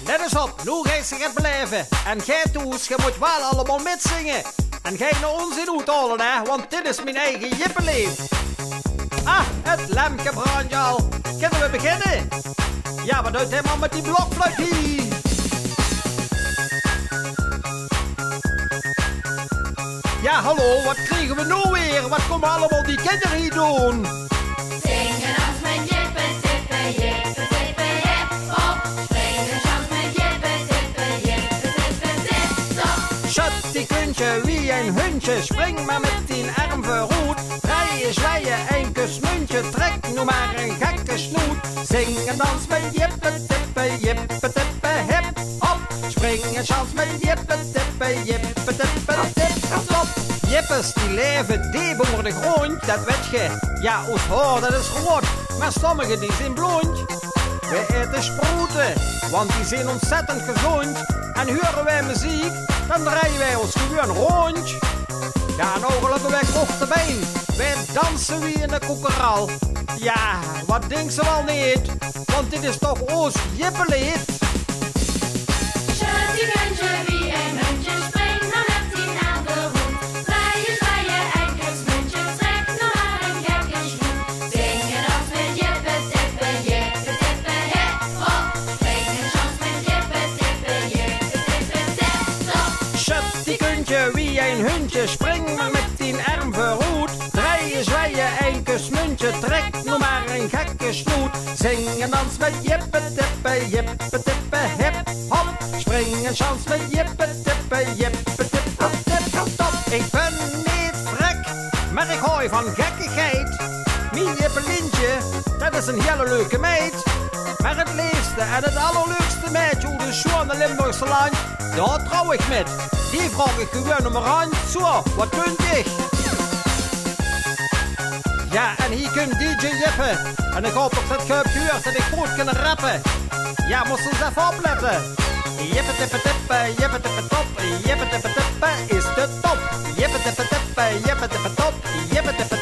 let eens op, nu ga je het beleven. En gij toes, je moet wel allemaal mitzingen. En gij naar ons in uithalen, hè, want dit is mijn eigen jippeleef. Ah, het lampje brandt al. Kunnen we beginnen? Ja, wat doet hij maar met die blokfluit hier? Ja, hallo, wat krijgen we nu weer? Wat komen allemaal die kinderen hier doen? Zingen als met jippen, tippen, jippen, tippen, hip, hop. Springen chans met jippen, tippen, jippen, tippen, tip, top. Schat, die kuntje, wie een huntje, spring maar met die arm verroet. Rijden, zwijgen, een kusmuntje, trek nu maar een gekke snoet. Zing en dans met jippen, tippen, hip, hop. Spring en chans met jippen, tippen, tip, top. Jippes die leven, die behoren grond, dat weet je. Ja, ons haar dat is rood, maar sommigen die zijn blond. We eten sproeten, want die zijn ontzettend gezond. En horen wij muziek, dan draaien wij ons gewoon rond. Ja, en ogelijke wij krochten been, wij dansen wie in de koekeral. Ja, wat denkt ze wel niet, want dit is toch ons jippelied. Schatje, kuntje, wie een muntje, spring maar met die aan de hoed. Draaien, zwaaien, enkels muntje, trek nog maar een gekke snoet. Zingen als met jippen, tippen, hip, hop. Springen chans met jippen, tippen, tip, top. Schat, die kuntje, wie een huntje, spring maar met die arm verroet. Draaien, zwaaien, een kusmuntje, trek nog maar een gekke snoet. Zing en dans met jippen, tippen, hip, hop. Spring en chans met jippen, tippen, tip, top. Ik ben niet vrek, maar ik hooi van gekkigheid. Mijn jippelintje, dat is een hele leuke meid. Maar het leefste en het allerleukste meidje hoe de schone Limburgse land, daar trouw ik met. Die vraag ik gewoon om een rand. Zo, wat kunt ik? Ja, en hier kunt DJ Jippe. En ik hoop dat je hebt gehoord dat ik goed kan rappen. Ja, moest eens even opletten. Jippe tippe tippe, jippe tippe top. Jippe tippe tippe is de top. Jippe tippe tippe, jippe tippe top. Jippe tippe